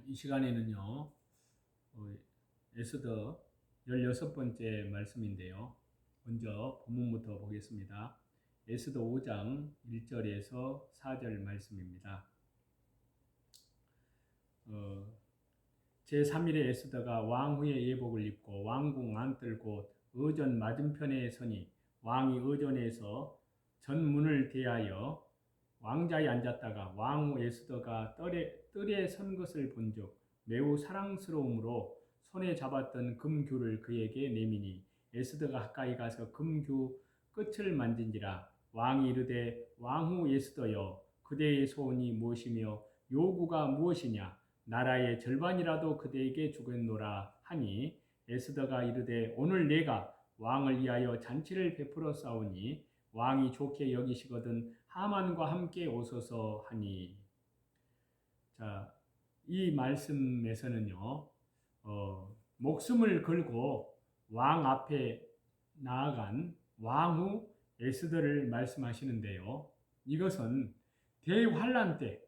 이 시간에는요, 에스더 16번째 말씀인데요. 먼저 본문부터 보겠습니다. 에스더 5장 1절에서 4절 말씀입니다. 제3일에 에스더가 왕후의 예복을 입고 왕궁 안뜰 곳 의전 맞은편에 서니 왕이 의전에서 전문을 대하여 왕자에 앉았다가 왕후 에스더가 뜰에 선 것을 본즉 매우 사랑스러움으로 손에 잡았던 금규를 그에게 내미니 에스더가 가까이 가서 금규 끝을 만진지라. 왕이 이르되 왕후 에스더여 그대의 소원이 무엇이며 요구가 무엇이냐. 나라의 절반이라도 그대에게 주겠노라 하니 에스더가 이르되 오늘 내가 왕을 위하여 잔치를 베풀어 싸우니 왕이 좋게 여기시거든 하만과 함께 오소서 하니. 자, 이 말씀에서는요, 목숨을 걸고 왕 앞에 나아간 왕후 에스더를 말씀하시는데요. 이것은 대환란 때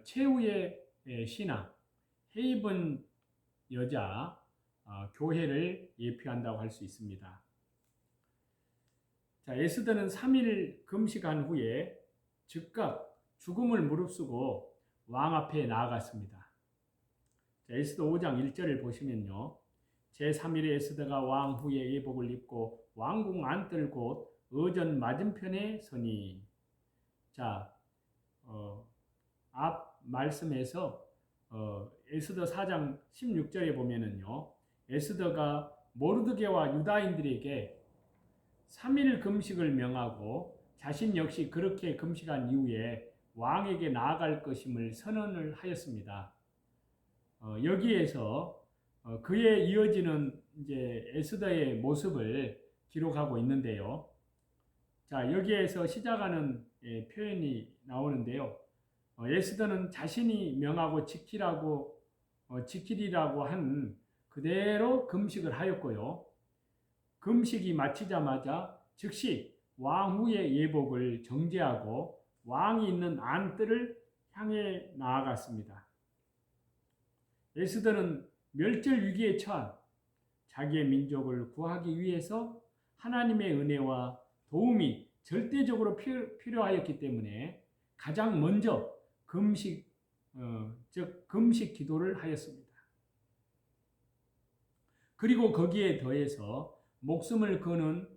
최후의 신하 헤이븐 여자 교회를 예표한다고 할 수 있습니다. 자, 에스더는 3일 금식한 후에 즉각 죽음을 무릅쓰고 왕 앞에 나아갔습니다. 자, 에스더 5장 1절을 보시면요. 제3일에 에스더가 왕후의 예복을 입고 왕궁 안뜰 곳 의전 맞은편에 서니. 자, 앞 말씀에서 에스더 4장 16절에 보면은요. 에스더가 모르드게와 유다인들에게 3일 금식을 명하고 자신 역시 그렇게 금식한 이후에 왕에게 나아갈 것임을 선언을 하였습니다. 여기에서 그에 이어지는 이제 에스더의 모습을 기록하고 있는데요. 자, 여기에서 시작하는 표현이 나오는데요. 에스더는 자신이 명하고 지키리라고 한 그대로 금식을 하였고요. 금식이 마치자마자 즉시 왕후의 예복을 정제하고 왕이 있는 안뜰을 향해 나아갔습니다. 에스더는 멸절 위기에 처한 자기의 민족을 구하기 위해서 하나님의 은혜와 도움이 절대적으로 필요하였기 때문에 가장 먼저 금식 기도를 하였습니다. 그리고 거기에 더해서 목숨을 거는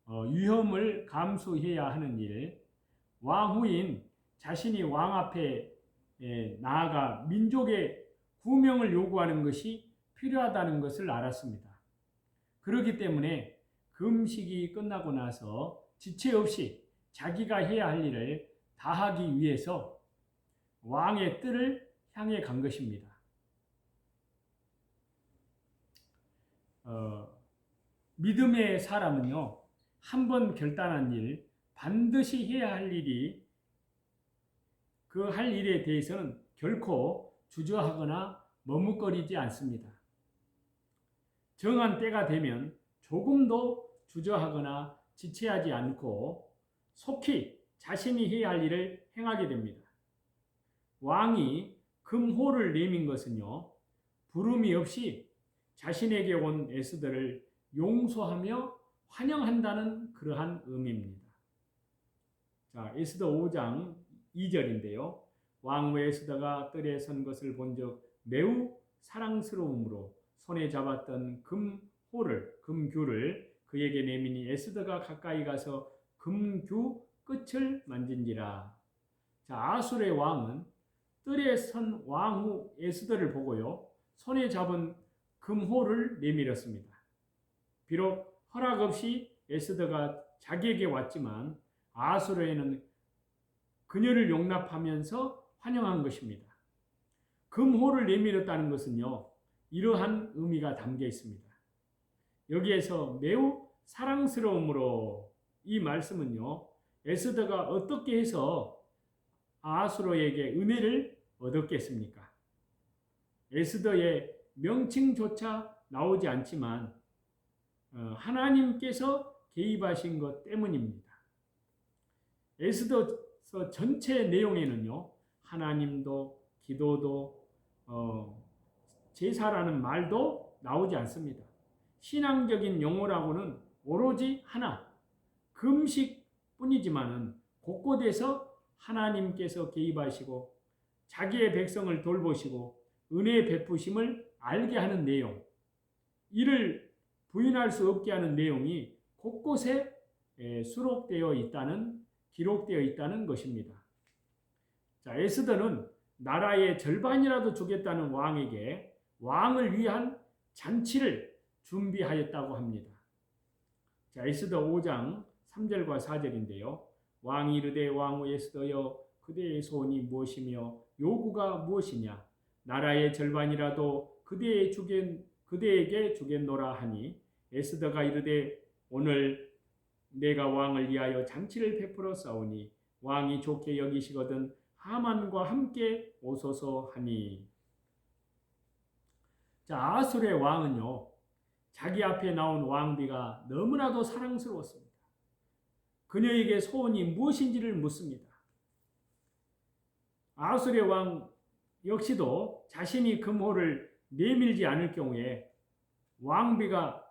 위험을 감수해야 하는 일, 왕후인 자신이 왕 앞에 나아가 민족의 구명을 요구하는 것이 필요하다는 것을 알았습니다. 그렇기 때문에 금식이 끝나고 나서 지체 없이 자기가 해야 할 일을 다하기 위해서 왕의 뜰을 향해 간 것입니다. 믿음의 사람은요, 한번 결단한 일, 반드시 해야 할 일이 그 할 일에 대해서는 결코 주저하거나 머뭇거리지 않습니다. 정한 때가 되면 조금도 주저하거나 지체하지 않고 속히 자신이 해야 할 일을 행하게 됩니다. 왕이 금호를 내민 것은요, 부름이 없이 자신에게 온 에스더를 용서하며 환영한다는 그러한 의미입니다. 자, 에스더 5장 2절인데요. 왕후 에스더가 뜰에 선 것을 본즉 매우 사랑스러움으로 손에 잡았던 금규를 그에게 내미니 에스더가 가까이 가서 금규 끝을 만진지라. 자, 아수르의 왕은 뜰에 선 왕후 에스더를 보고요, 손에 잡은 금호를 내밀었습니다. 비록 허락 없이 에스더가 자기에게 왔지만 아수르에는 그녀를 용납하면서 환영한 것입니다. 금호를 내밀었다는 것은요, 이러한 의미가 담겨 있습니다. 여기에서 매우 사랑스러움으로, 이 말씀은요, 에스더가 어떻게 해서 아수르에게 은혜를 얻었겠습니까? 에스더의 명칭조차 나오지 않지만 하나님께서 개입하신 것 때문입니다. 에스더서 전체 내용에는요, 하나님도 기도도 제사라는 말도 나오지 않습니다. 신앙적인 용어라고는 오로지 하나, 금식뿐이지만은 곳곳에서 하나님께서 개입하시고 자기의 백성을 돌보시고 은혜 베푸심을 알게 하는 내용, 이를 부인할 수 없게 하는 내용이 곳곳에 수록되어 있다는, 기록되어 있다는 것입니다. 자, 에스더는 나라의 절반이라도 주겠다는 왕에게 왕을 위한 잔치를 준비하였다고 합니다. 자, 에스더 5장 3절과 4절인데요. 왕이 이르되 왕후 에스더여, 그대의 소원이 무엇이며 요구가 무엇이냐? 나라의 절반이라도 그대에게 주겠노라 하니, 에스더가 이르되 오늘 내가 왕을 위하여 잔치를 베풀어 싸우니 왕이 좋게 여기시거든 하만과 함께 오소서 하니. 자, 아술의 왕은요, 자기 앞에 나온 왕비가 너무나도 사랑스러웠습니다. 그녀에게 소원이 무엇인지를 묻습니다. 아술의 왕 역시도 자신이 금호를 내밀지 않을 경우에 왕비가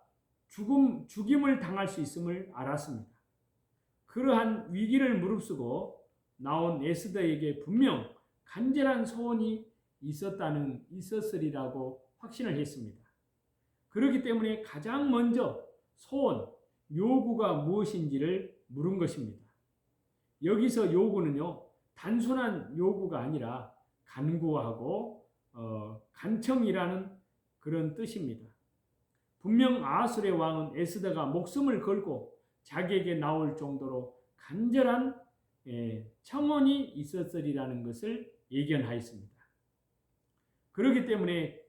죽임을 당할 수 있음을 알았습니다. 그러한 위기를 무릅쓰고 나온 에스더에게 분명 간절한 소원이 있었으리라고 확신을 했습니다. 그렇기 때문에 가장 먼저 소원, 요구가 무엇인지를 물은 것입니다. 여기서 요구는요, 단순한 요구가 아니라 간구하고 간청이라는 그런 뜻입니다. 분명 아술의 왕은 에스더가 목숨을 걸고 자기에게 나올 정도로 간절한 청원이 있었으리라는 것을 예견하였습니다. 그렇기 때문에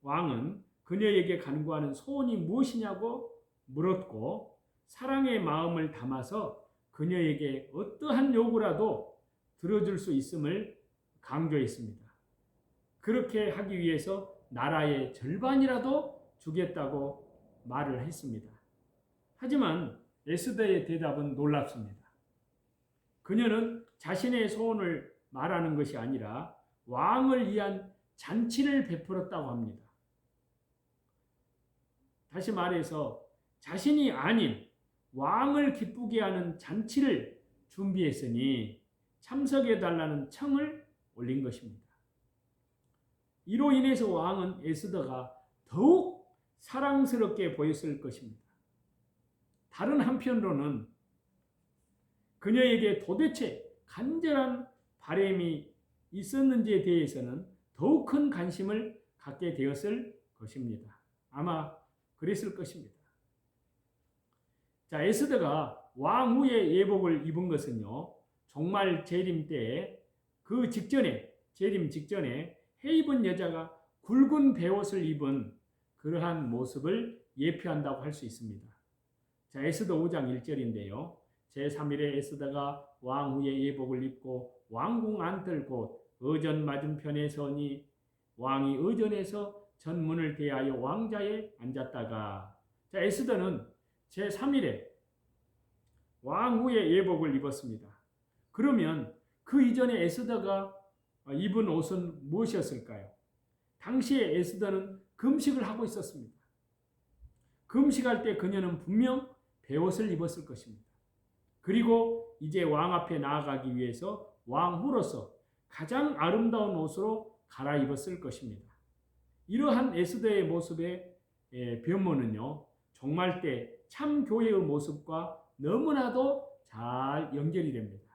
왕은 그녀에게 간구하는 소원이 무엇이냐고 물었고, 사랑의 마음을 담아서 그녀에게 어떠한 요구라도 들어줄 수 있음을 강조했습니다. 그렇게 하기 위해서 나라의 절반이라도 주겠다고 말을 했습니다. 하지만 에스더의 대답은 놀랍습니다. 그녀는 자신의 소원을 말하는 것이 아니라 왕을 위한 잔치를 베풀었다고 합니다. 다시 말해서 자신이 아닌 왕을 기쁘게 하는 잔치를 준비했으니 참석해달라는 청을 올린 것입니다. 이로 인해서 왕은 에스더가 더욱 사랑스럽게 보였을 것입니다. 다른 한편으로는 그녀에게 도대체 간절한 바람이 있었는지에 대해서는 더욱 큰 관심을 갖게 되었을 것입니다. 아마 그랬을 것입니다. 자, 에스더가 왕후의 예복을 입은 것은요, 정말 재림 때에 재림 직전에 해 입은 여자가 굵은 베옷을 입은 그러한 모습을 예표한다고 할 수 있습니다. 자, 에스더 5장 1절인데요. 제3일에 에스더가 왕후의 예복을 입고 왕궁 안뜰 곳 의전 맞은편에 서니 왕이 의전에서 전문을 대하여 왕자에 앉았다가, 자, 에스더는 제3일에 왕후의 예복을 입었습니다. 그러면 그 이전에 에스더가 입은 옷은 무엇이었을까요? 당시에 에스더는 금식을 하고 있었습니다. 금식할 때 그녀는 분명 베옷을 입었을 것입니다. 그리고 이제 왕 앞에 나아가기 위해서 왕후로서 가장 아름다운 옷으로 갈아입었을 것입니다. 이러한 에스더의 모습의 변모는요, 종말 때 참 교회의 모습과 너무나도 잘 연결이 됩니다.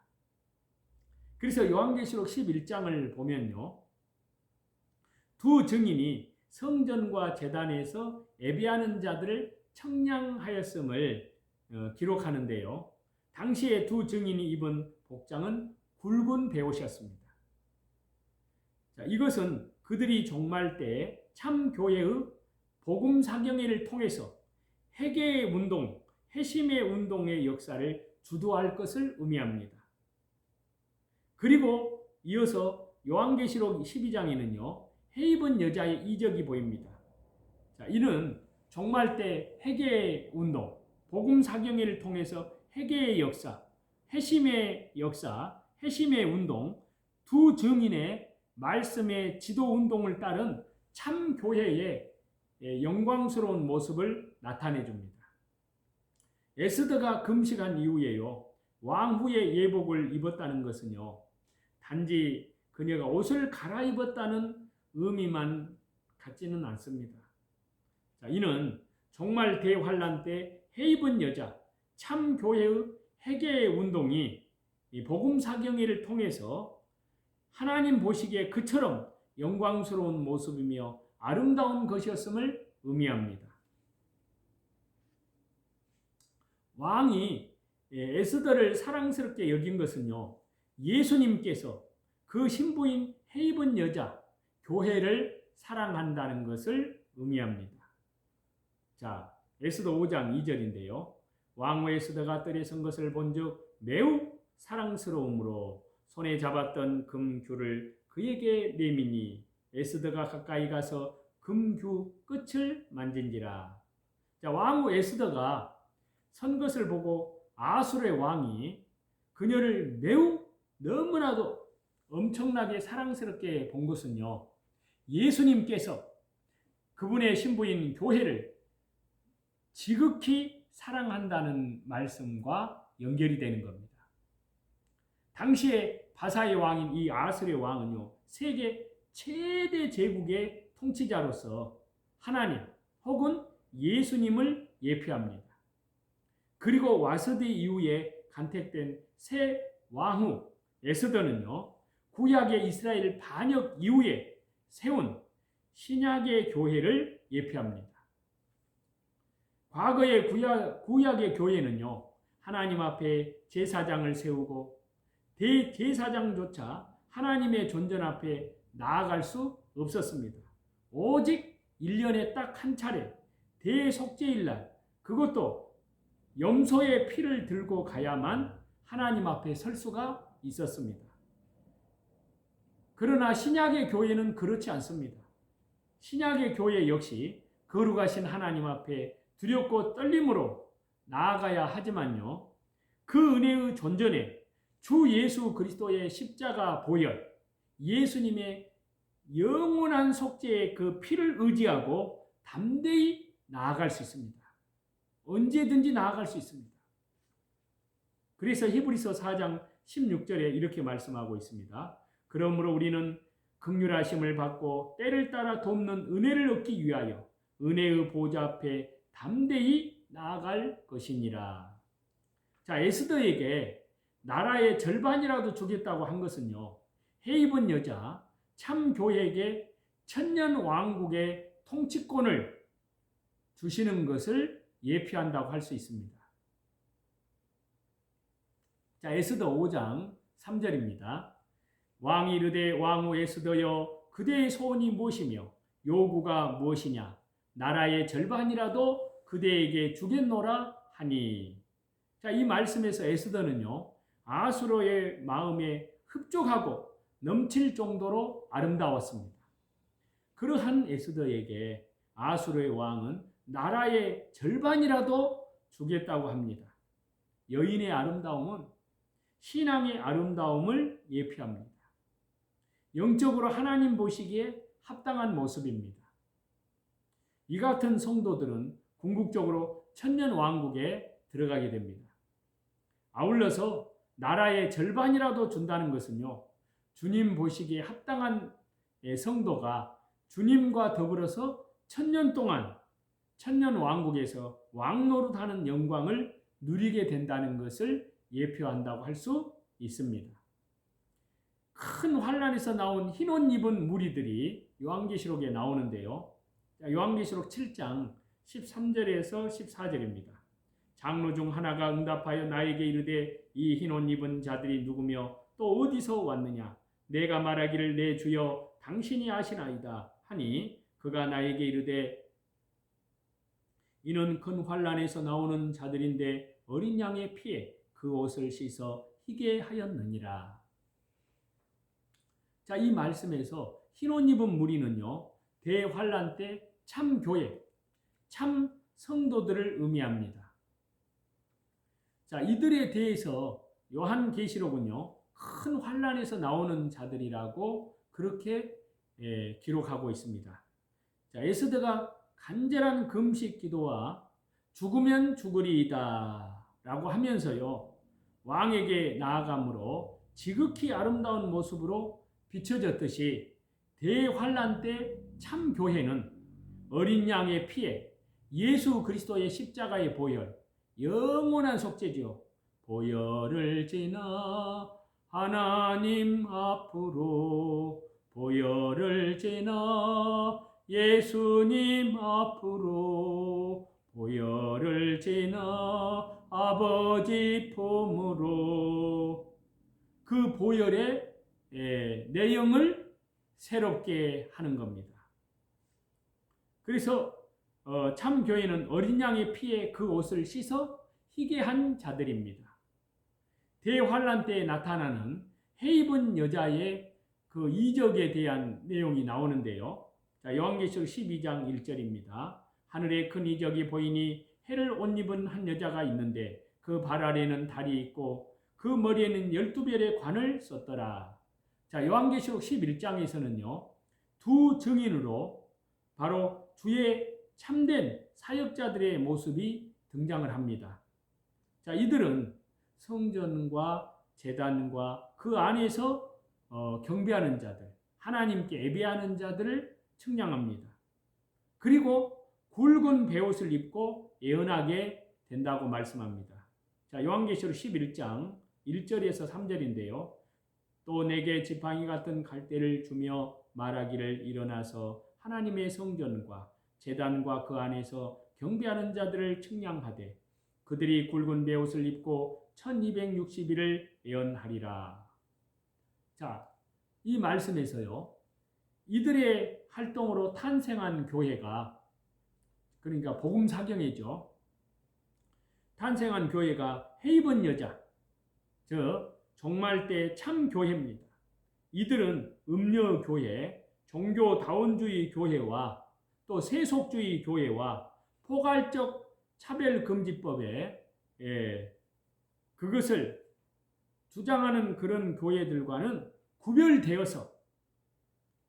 그래서 요한계시록 11장을 보면요, 두 증인이 성전과 제단에서 예배하는 자들을 청량하였음을 기록하는데요, 당시에 두 증인이 입은 복장은 굵은 베옷이었습니다. 자, 이것은 그들이 종말 때 참 교회의 복음 사경회를 통해서 회개의 운동, 회심의 운동의 역사를 주도할 것을 의미합니다. 그리고 이어서 요한계시록 12장에는요, 해 입은 여자의 이적이 보입니다. 자, 이는 종말 때 회개의 운동, 복음 사경회를 통해서 회개의 역사, 회심의 역사, 회심의 운동, 두 증인의 말씀의 지도 운동을 따른 참 교회의 영광스러운 모습을 나타내 줍니다. 에스더가 금식한 이후에요, 왕후의 예복을 입었다는 것은요, 단지 그녀가 옷을 갈아입었다는 의미만 같지는 않습니다. 자, 이는 정말 대환란 때 해입은 여자, 참 교회의 회개 운동이 이 복음 사경회를 통해서 하나님 보시기에 그처럼 영광스러운 모습이며 아름다운 것이었음을 의미합니다. 왕이 에스더를 사랑스럽게 여긴 것은요, 예수님께서 그 신부인 해입은 여자, 교회를 사랑한다는 것을 의미합니다. 자, 에스더 5장 2절인데요. 왕후 에스더가 뜰에 선 것을 본즉 매우 사랑스러움으로 손에 잡았던 금규를 그에게 내미니 에스더가 가까이 가서 금규 끝을 만진지라. 자, 왕후 에스더가 선 것을 보고 아수르의 왕이 그녀를 매우 너무나도 엄청나게 사랑스럽게 본 것은요, 예수님께서 그분의 신부인 교회를 지극히 사랑한다는 말씀과 연결이 되는 겁니다. 당시에 바사의 왕인 이 아수르의 왕은요, 세계 최대 제국의 통치자로서 하나님 혹은 예수님을 예표합니다. 그리고 와서디 이후에 간택된 새 왕후 에스더는요, 구약의 이스라엘 반역 이후에 세운 신약의 교회를 예표합니다. 과거의 구약의 교회는요, 하나님 앞에 제사장을 세우고 대제사장조차 하나님의 존전 앞에 나아갈 수 없었습니다. 오직 1년에 딱 한 차례 대속죄일날, 그것도 염소의 피를 들고 가야만 하나님 앞에 설 수가 있었습니다. 그러나 신약의 교회는 그렇지 않습니다. 신약의 교회 역시 거룩하신 하나님 앞에 두렵고 떨림으로 나아가야 하지만요, 그 은혜의 존전에 주 예수 그리스도의 십자가 보혈, 예수님의 영원한 속죄의 그 피를 의지하고 담대히 나아갈 수 있습니다. 언제든지 나아갈 수 있습니다. 그래서 히브리서 4장 16절에 이렇게 말씀하고 있습니다. 그러므로 우리는 긍휼하심을 받고 때를 따라 돕는 은혜를 얻기 위하여 은혜의 보좌 앞에 담대히 나아갈 것이니라. 자, 에스더에게 나라의 절반이라도 주겠다고 한 것은요, 해입은 여자 참 교회에게 천년 왕국의 통치권을 주시는 것을 예표한다고 할 수 있습니다. 자, 에스더 5장 3절입니다. 왕이 이르되 왕후 에스더여 그대의 소원이 무엇이며 요구가 무엇이냐, 나라의 절반이라도 그대에게 주겠노라 하니. 자, 이 말씀에서 에스더는요, 아수르의 마음에 흡족하고 넘칠 정도로 아름다웠습니다. 그러한 에스더에게 아수르의 왕은 나라의 절반이라도 주겠다고 합니다. 여인의 아름다움은 신앙의 아름다움을 예표합니다. 영적으로 하나님 보시기에 합당한 모습입니다. 이 같은 성도들은 궁극적으로 천년 왕국에 들어가게 됩니다. 아울러서 나라의 절반이라도 준다는 것은요, 주님 보시기에 합당한 성도가 주님과 더불어서 천년 동안 천년 왕국에서 왕노릇하는 영광을 누리게 된다는 것을 예표한다고 할 수 있습니다. 큰 환란에서 나온 흰 옷 입은 무리들이 요한계시록에 나오는데요. 요한계시록 7장 13절에서 14절입니다. 장로 중 하나가 응답하여 나에게 이르되 이 흰 옷 입은 자들이 누구며 또 어디서 왔느냐, 내가 말하기를 내 주여 당신이 아시나이다 하니 그가 나에게 이르되 이는 큰 환란에서 나오는 자들인데 어린 양의 피에 그 옷을 씻어 희게 하였느니라. 자, 이 말씀에서 흰 옷 입은 무리는요, 대환란 때 참 교회, 참 성도들을 의미합니다. 자, 이들에 대해서 요한계시록은요, 큰 환란에서 나오는 자들이라고 그렇게 기록하고 있습니다. 자, 에스더가 간절한 금식 기도와 죽으면 죽으리이다 라고 하면서요, 왕에게 나아감으로 지극히 아름다운 모습으로 비춰졌듯이 대환란 때 참 교회는 어린 양의 피에 예수 그리스도의 십자가의 보혈, 영원한 속죄지요, 보혈을 지나 하나님 앞으로, 보혈을 지나 예수님 앞으로, 보혈을 지나 아버지 품으로, 그 보혈의 내용을 새롭게 하는 겁니다. 그래서 참 교회는 어린 양의 피에 그 옷을 씻어 희게 한 자들입니다. 대환란 때에 나타나는 해 입은 여자의 그 이적에 대한 내용이 나오는데요. 자, 요한계시록 12장 1절입니다. 하늘에 큰 이적이 보이니 해를 옷 입은 한 여자가 있는데 그 발 아래는 달이 있고 그 머리에는 12별의 관을 썼더라. 자, 요한계시록 11장에서는요. 두 증인으로 바로 주의 참된 사역자들의 모습이 등장을 합니다. 자, 이들은 성전과 제단과 그 안에서 경배하는 자들, 하나님께 예배하는 자들을 측량합니다. 그리고 굵은 베옷을 입고 예언하게 된다고 말씀합니다. 자, 요한계시록 11장 1절에서 3절인데요. 또 내게 지팡이 같은 갈대를 주며 말하기를 일어나서 하나님의 성전과 제단과 그 안에서 경배하는 자들을 측량하되 그들이 굵은 베옷을 입고 1260일을 예언하리라. 자, 이 말씀에서요, 이들의 활동으로 탄생한 교회가, 그러니까 복음사경이죠. 탄생한 교회가 해 입은 여자, 즉 종말 때 참 교회입니다. 이들은 음녀교회, 종교다원주의 교회와 또 세속주의 교회와 포괄적 차별금지법에 그것을 주장하는 그런 교회들과는 구별되어서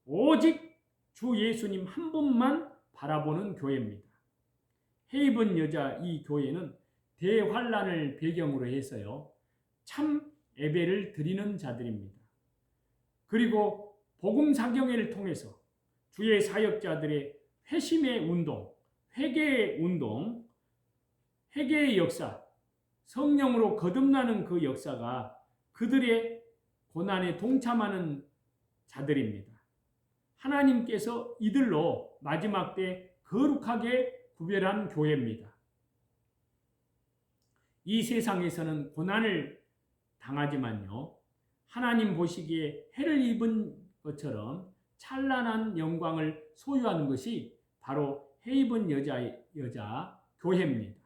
오직 주 예수님 한 분만 바라보는 교회입니다. 해 입은 여자 이 교회는 대환란을 배경으로 해서요, 참 예배를 드리는 자들입니다. 그리고 복음사경회를 통해서 주의 사역자들의 회심의 운동, 회개의 운동, 회개의 역사, 성령으로 거듭나는 그 역사가 그들의 고난에 동참하는 자들입니다. 하나님께서 이들로 마지막 때 거룩하게 구별한 교회입니다. 이 세상에서는 고난을 당하지만요, 하나님 보시기에 해를 입은 것처럼 찬란한 영광을 소유하는 것이 바로 해 입은 여자 교회입니다.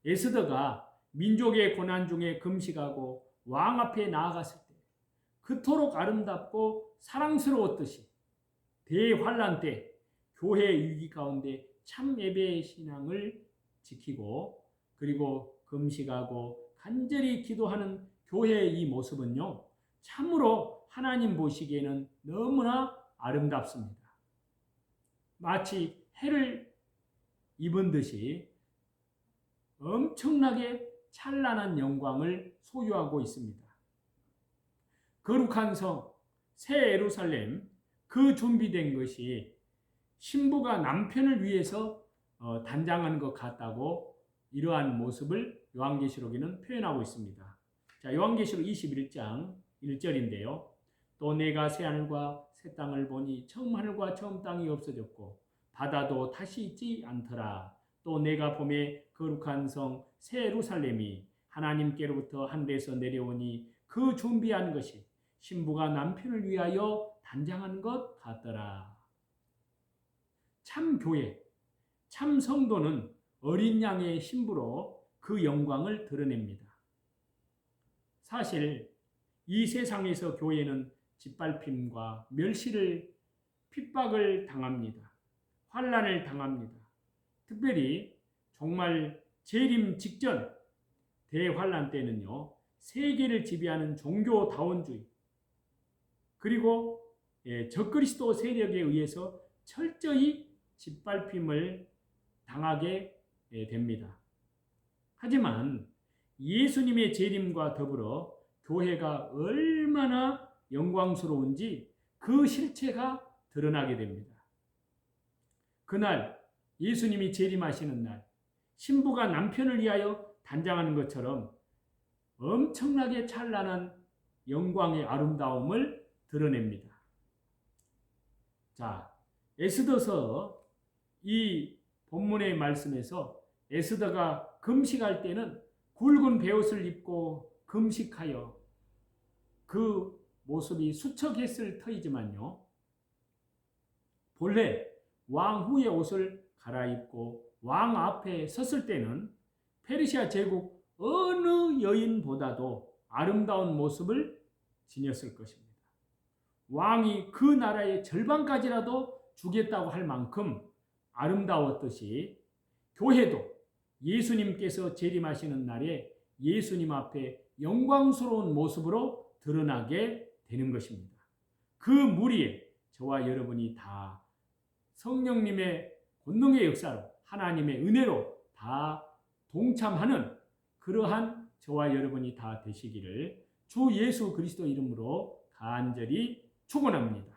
에스더가 민족의 고난 중에 금식하고 왕 앞에 나아갔을 때 그토록 아름답고 사랑스러웠듯이 대환란 때 교회 위기 가운데 참 예배의 신앙을 지키고 그리고 금식하고 간절히 기도하는 교회의 이 모습은요, 참으로 하나님 보시기에는 너무나 아름답습니다. 마치 해를 입은 듯이 엄청나게 찬란한 영광을 소유하고 있습니다. 거룩한 성, 새 예루살렘, 그 준비된 것이 신부가 남편을 위해서 단장한 것 같다고 이러한 모습을 요한계시록에는 표현하고 있습니다. 자, 요한계시록 21장 1절인데요. 또 내가 새 하늘과 새 땅을 보니 처음 하늘과 처음 땅이 없어졌고 바다도 다시 있지 않더라. 또 내가 봄에 거룩한 성 새 예루살렘이 하나님께로부터 하늘에서 내려오니 그 준비한 것이 신부가 남편을 위하여 단장한 것 같더라. 참 교회, 참 성도는 어린 양의 신부로 그 영광을 드러냅니다. 사실 이 세상에서 교회는 짓밟힘과 멸시를, 핍박을 당합니다. 환난을 당합니다. 특별히 정말 재림 직전 대환란 때는요, 세계를 지배하는 종교다원주의, 그리고 적그리스도 세력에 의해서 철저히 짓밟힘을 당하게 됩니다. 하지만 예수님의 재림과 더불어 교회가 얼마나 영광스러운지 그 실체가 드러나게 됩니다. 그날 예수님이 재림하시는 날, 신부가 남편을 위하여 단장하는 것처럼 엄청나게 찬란한 영광의 아름다움을 드러냅니다. 자, 에스더서 이 본문의 말씀에서 에스더가 금식할 때는 굵은 베옷을 입고 금식하여 그 모습이 수척했을 터이지만요, 본래 왕 후의 옷을 갈아입고 왕 앞에 섰을 때는 페르시아 제국 어느 여인보다도 아름다운 모습을 지녔을 것입니다. 왕이 그 나라의 절반까지라도 주겠다고 할 만큼 아름다웠듯이 교회도 예수님께서 재림하시는 날에 예수님 앞에 영광스러운 모습으로 드러나게 되는 것입니다. 그 무리에 저와 여러분이 다 성령님의 권능의 역사로, 하나님의 은혜로 다 동참하는 그러한 저와 여러분이 다 되시기를 주 예수 그리스도 이름으로 간절히 축원합니다.